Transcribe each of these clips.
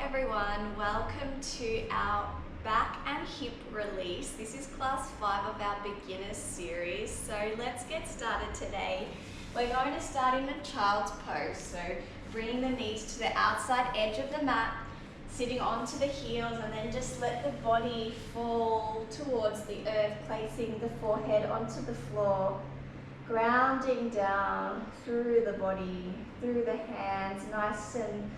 everyone, welcome to our back and hip release. This is class 5 of our beginners series. So let's get started today. We're going to start in the child's pose. So bringing the knees to the outside edge of the mat, sitting onto the heels, and then just let the body fall towards the earth, placing the forehead onto the floor, grounding down through the body, through the hands, nice and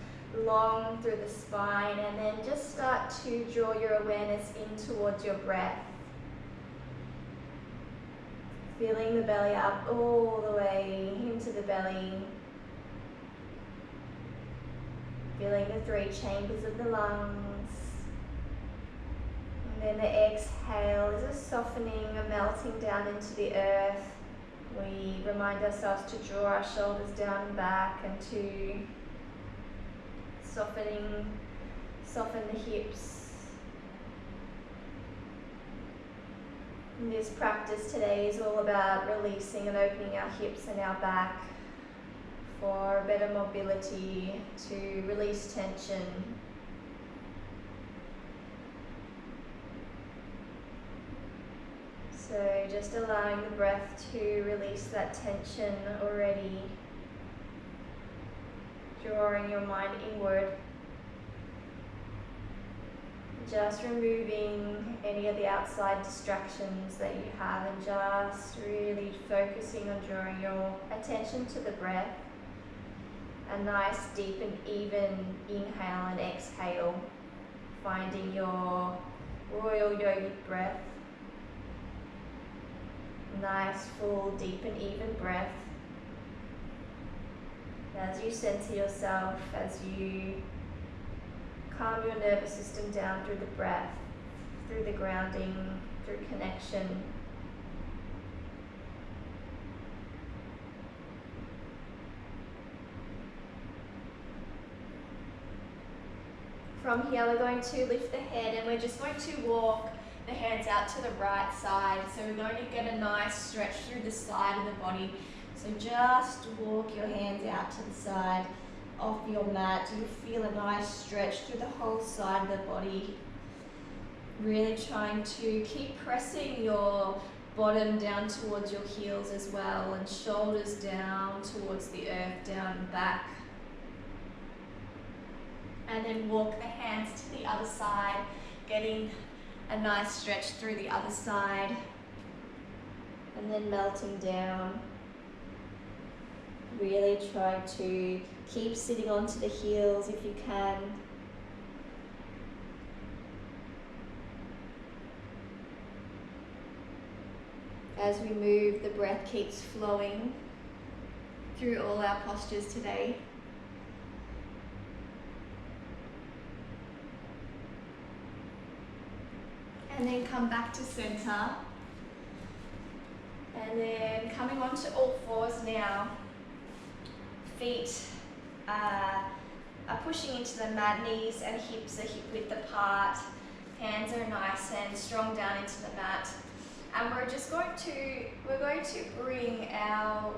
long through the spine, and then just start to draw your awareness in towards your breath. Feeling the belly up all the way into the belly. Feeling the 3 chambers of the lungs. And then the exhale is a softening, a melting down into the earth. We remind ourselves to draw our shoulders down and back and to soften the hips. And this practice today is all about releasing and opening our hips and our back for better mobility, to release tension. So just allowing the breath to release that tension already. Drawing your mind inward. Just removing any of the outside distractions that you have and just really focusing on drawing your attention to the breath. A nice deep and even inhale and exhale. Finding your royal yogic breath. Nice, full, deep and even breath. As you center yourself, as you calm your nervous system down through the breath, through the grounding, through connection. From here, we're going to lift the head and we're just going to walk the hands out to the right side. So we're going to get a nice stretch through the side of the body. So just walk your hands out to the side of your mat. You feel a nice stretch through the whole side of the body. Really trying to keep pressing your bottom down towards your heels as well, and shoulders down towards the earth, down and back. And then walk the hands to the other side, getting a nice stretch through the other side. And then melting down. Really try to keep sitting onto the heels if you can. As we move, the breath keeps flowing through all our postures today. And then come back to center. And then coming onto all fours now. Feet are pushing into the mat, knees and hips are hip width apart. Hands are nice and strong down into the mat. And we're going to bring our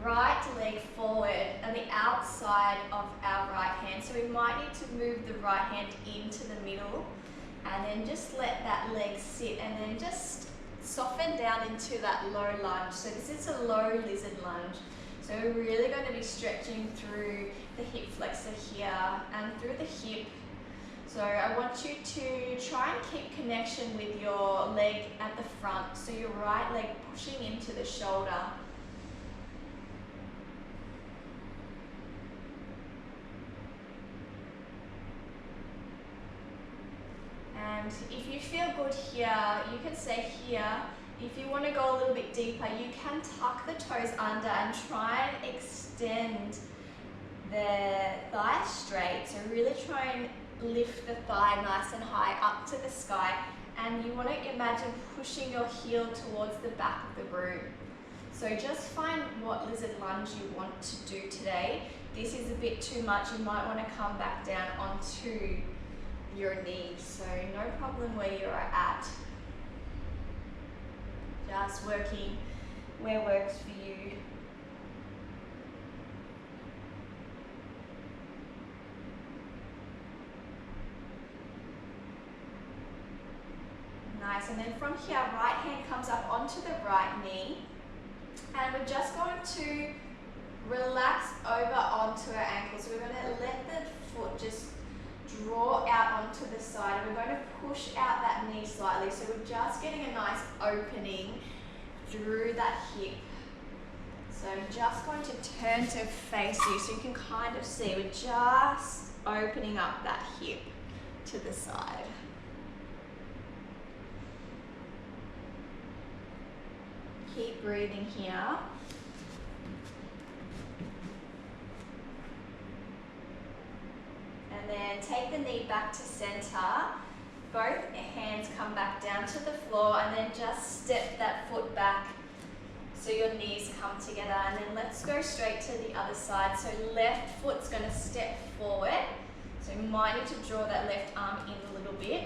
right leg forward and the outside of our right hand. So we might need to move the right hand into the middle and then just let that leg sit and then just soften down into that low lunge. So this is a low lizard lunge. So we're really going to be stretching through the hip flexor here and through the hip. So I want you to try and keep connection with your leg at the front. So your right leg pushing into the shoulder. And if you feel good here, you can stay here. If you want to go a little bit deeper, you can tuck the toes under and try and extend the thigh straight. So really try and lift the thigh nice and high up to the sky. And you want to imagine pushing your heel towards the back of the room. So just find what lizard lunge you want to do today. This is a bit too much. You might want to come back down onto your knees. So no problem where you're at. Just working where works for you. nice. And then from here, right hand comes up onto the right knee. And we're just going to relax over onto our ankle. So we're going to let the foot just draw out onto the side. And we're going to push out that knee slightly. So we're just getting a nice opening through that hip. So I'm just going to turn to face you so you can kind of see we're just opening up that hip to the side. Keep breathing here. And then take the knee back to center. Both hands come back down to the floor and then just step that foot back so your knees come together. And then let's go straight to the other side. So left foot's going to step forward. So you might need to draw that left arm in a little bit.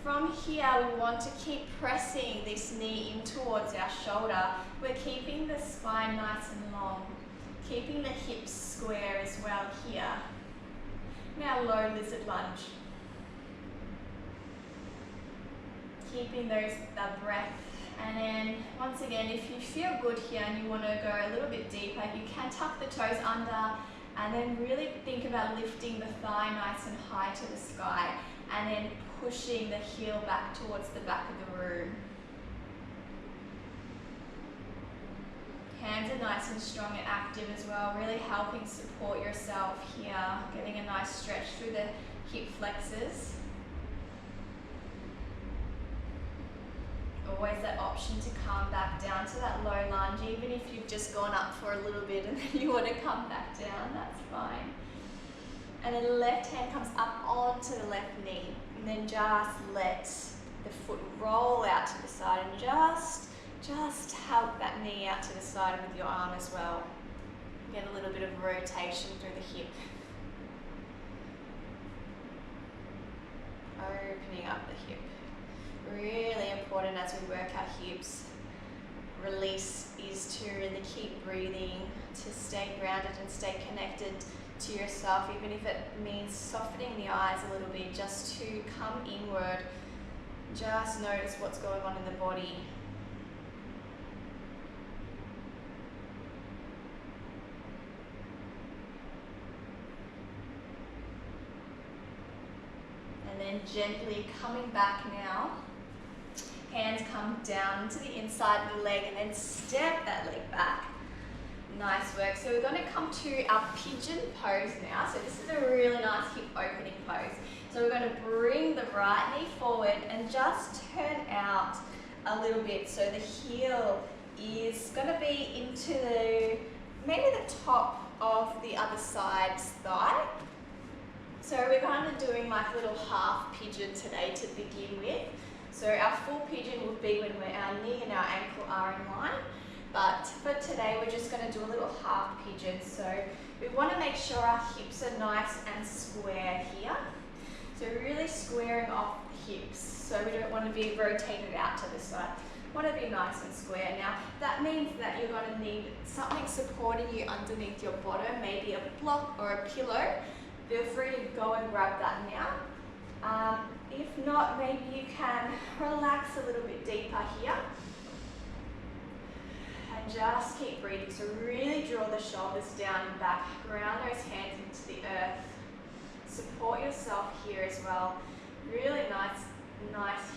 From here, we want to keep pressing this knee in towards our shoulder. We're keeping the spine nice and long, keeping the hips square as well here. Now low lizard lunge. Keeping the breath. And then once again, if you feel good here and you want to go a little bit deeper, you can tuck the toes under and then really think about lifting the thigh nice and high to the sky and then pushing the heel back towards the back of the room. Hands are nice and strong and active as well, really helping support yourself here, getting a nice stretch through the hip flexors. Always that option to come back down to that low lunge, even if you've just gone up for a little bit and then you want to come back down, that's fine. And then the left hand comes up onto the left knee, and then just let the foot roll out to the side and just help that knee out to the side with your arm as well. Get a little bit of rotation through the hip. Opening up the hip. Really important as we work our hips. Release is to really keep breathing, to stay grounded and stay connected to yourself, even if it means softening the eyes a little bit, just to come inward. Just notice what's going on in the body. And then gently coming back now. Hands come down to the inside of the leg and then step that leg back. Nice work. So we're going to come to our pigeon pose now. So this is a really nice hip opening pose. So we're going to bring the right knee forward and just turn out a little bit. So the heel is going to be into maybe the top of the other side's thigh. So we're kind of doing like a little half pigeon today to begin with. So our full pigeon would be when our knee and our ankle are in line. But for today, we're just going to do a little half pigeon. So we want to make sure our hips are nice and square here. So really squaring off the hips. So we don't want to be rotated out to the side. Want to be nice and square. Now, that means that you're going to need something supporting you underneath your bottom, maybe a block or a pillow. Feel free to go and grab that now. If not, maybe you can relax a little bit deeper here. And just keep breathing. So really draw the shoulders down and back. Ground those hands into the earth. Support yourself here as well. Really nice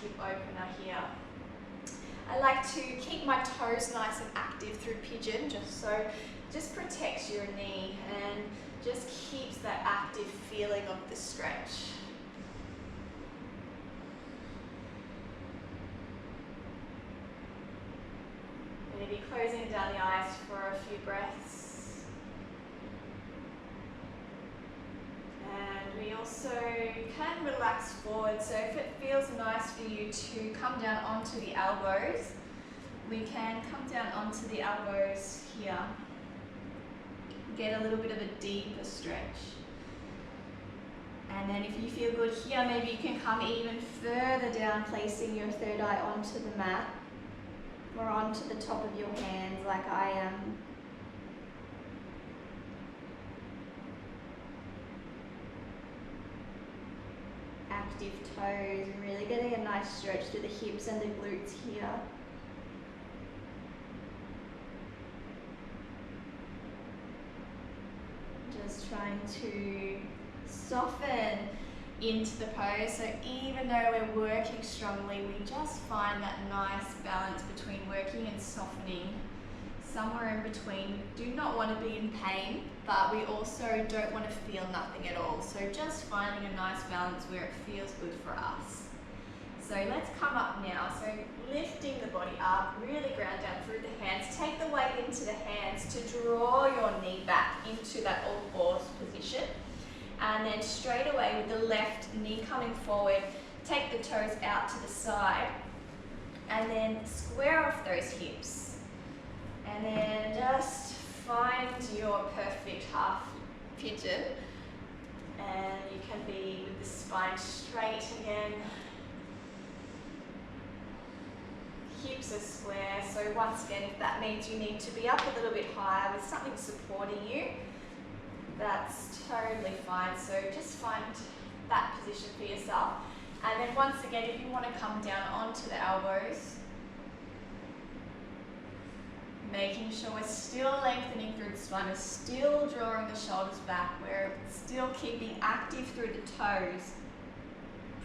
hip opener here. I like to keep my toes nice and active through pigeon, just protects your knee and just keeps that active feeling of the stretch. Maybe closing down the eyes for a few breaths. And we also can relax forward. So if it feels nice for you to come down onto the elbows, we can come down onto the elbows here. Get a little bit of a deeper stretch. And then if you feel good here, maybe you can come even further down, placing your third eye onto the mat or onto the top of your hands like I am. active toes, and really getting a nice stretch through the hips and the glutes here. Just trying to soften into the pose, so even though we're working strongly, we just find that nice balance between working and softening, somewhere in between. We do not want to be in pain, but we also don't want to feel nothing at all. So just finding a nice balance where it feels good for us. So let's come up now. So lifting the body up, really ground down through the hands. Take the weight into the hands to draw your knee back into that all fours position. And then straight away with the left knee coming forward, take the toes out to the side and then square off those hips. And then just find your perfect half pigeon. And you can be with the spine straight again. Hips are square, so once again, if that means you need to be up a little bit higher with something supporting you, that's totally fine. So just find that position for yourself. And then once again, if you want to come down onto the elbows, making sure we're still lengthening through the spine, we're still drawing the shoulders back, we're still keeping active through the toes,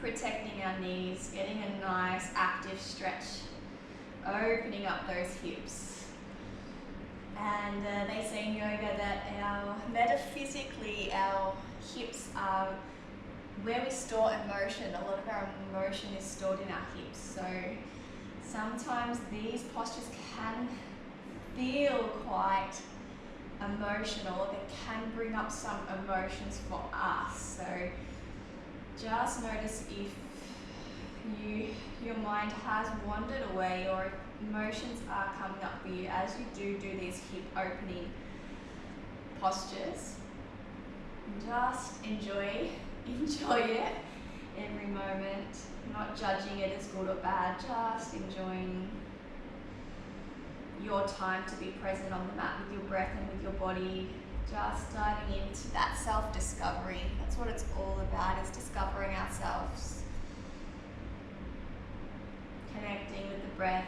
protecting our knees, getting a nice active stretch, opening up those hips. And they say in yoga that metaphysically our hips are where we store emotion. A lot of our emotion is stored in our hips. So sometimes these postures can feel quite emotional. They can bring up some emotions for us. So just notice if your mind has wandered away or emotions are coming up for you as you do these hip opening postures. Just enjoy it every moment, not judging it as good or bad, just enjoying your time to be present on the mat with your breath and with your body, just diving into that self-discovery. That's what it's all about, is discovering ourselves, connecting with the breath,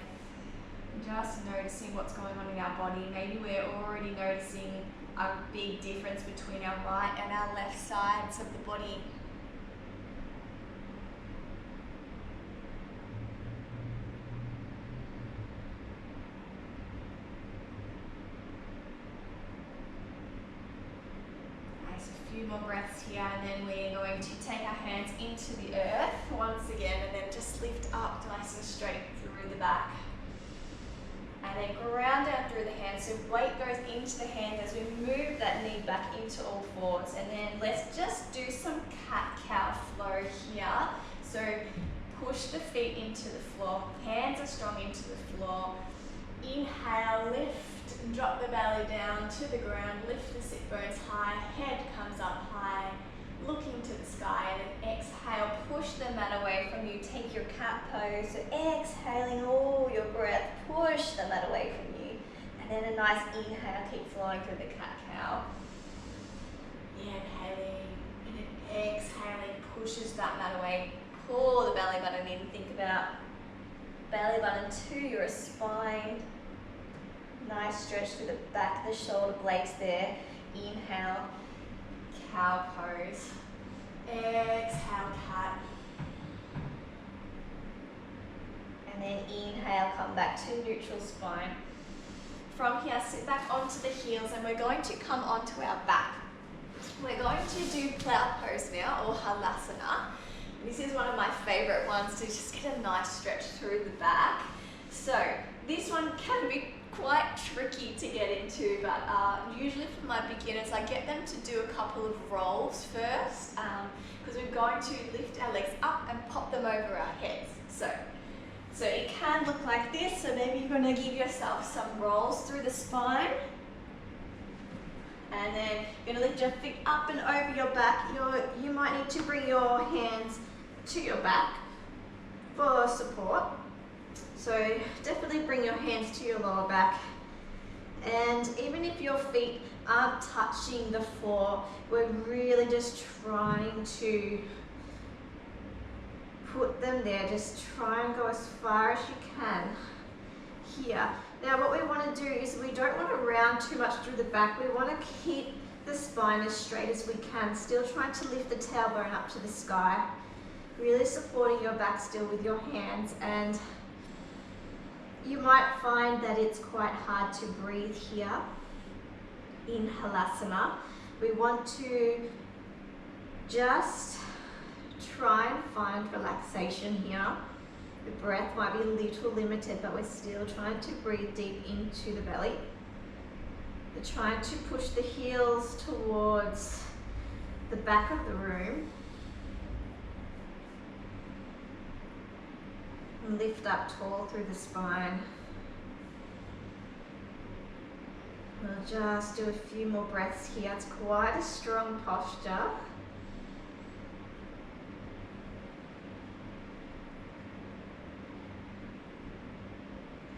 just noticing what's going on in our body. Maybe we're already noticing a big difference between our right and our left sides of the body. Nice, a few more breaths here, and then we're going to take our hands into the earth once again, and then just lift up nice and straight through the back. And then ground down through the hands, so weight goes into the hands as we move that knee back into all fours. And then let's just do some cat-cow flow here. So push the feet into the floor, hands are strong into the floor. Inhale, lift, and drop the belly down to the ground, lift the sit bones high, head comes up high, looking to the sky, and then exhale, push the mat away from you, take your cat pose, so exhaling all your breath, push the mat away from you, and then a nice inhale, keep flowing through the cat-cow. Inhaling, and then exhaling, pushes that mat away, pull the belly button in, think about belly button to your spine, nice stretch through the back of the shoulder blades there, inhale, cow pose, exhale cat, and then inhale, come back to neutral spine. From here, sit back onto the heels, and we're going to come onto our back. We're going to do plough pose now, or halasana. This is one of my favorite ones to just get a nice stretch through the back. So this one can be quite tricky to get into, but usually for my beginners, I get them to do a couple of rolls first, because we're going to lift our legs up and pop them over our heads. So it can look like this, so maybe you're going to give yourself some rolls through the spine, and then you're going to lift your feet up and over your back. You might need to bring your hands to your back for support. So definitely bring your hands to your lower back. And even if your feet aren't touching the floor, we're really just trying to put them there. Just try and go as far as you can here. Now what we want to do is we don't want to round too much through the back. We want to keep the spine as straight as we can, still trying to lift the tailbone up to the sky. Really supporting your back still with your hands, and you might find that it's quite hard to breathe here in Halasana. We want to just try and find relaxation here. The breath might be a little limited, but we're still trying to breathe deep into the belly. We're trying to push the heels towards the back of the room. And lift up tall through the spine. We'll just do a few more breaths here. It's quite a strong posture.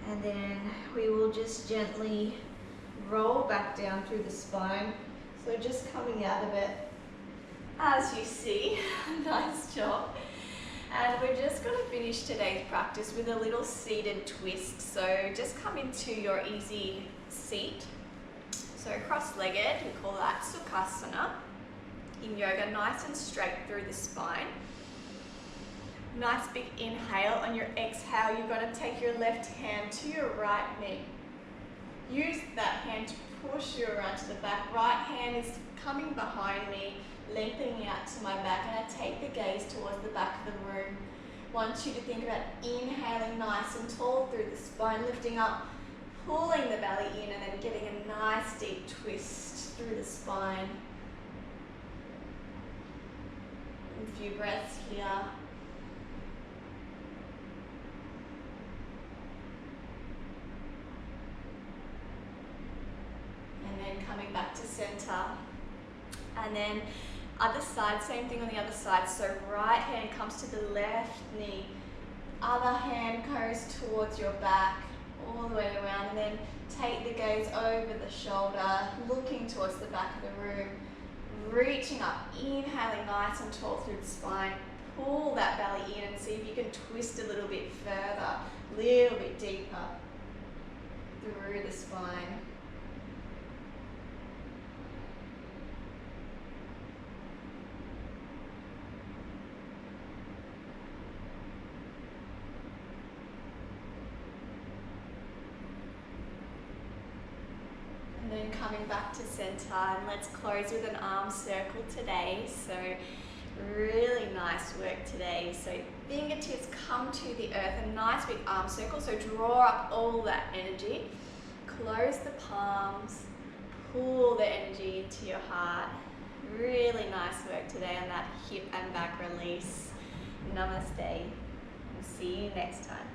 And then we will just gently roll back down through the spine. So just coming out of it, as you see. Nice job. And we're just going to finish today's practice with a little seated twist. So just come into your easy seat. So cross-legged, we call that Sukhasana. In yoga, nice and straight through the spine. Nice big inhale. On your exhale, you're going to take your left hand to your right knee. Use that hand to push you around to the back. Right hand is coming behind me, lengthening out to my back, and I take the gaze towards the back of the room. Want you to think about inhaling nice and tall through the spine, lifting up, pulling the belly in, and then getting a nice deep twist through the spine. A few breaths here. And then coming back to center. And then other side, same thing on the other side. So right hand comes to the left knee. Other hand goes towards your back, all the way around. And then take the gaze over the shoulder, looking towards the back of the room. Reaching up, inhaling nice and tall through the spine. Pull that belly in and see if you can twist a little bit further, a little bit deeper through the spine. And then coming back to center, and let's close with an arm circle today. So really nice work today. So fingertips come to the earth, a nice big arm circle. So draw up all that energy. Close the palms, pull the energy into your heart. Really nice work today on that hip and back release. Namaste. We'll see you next time.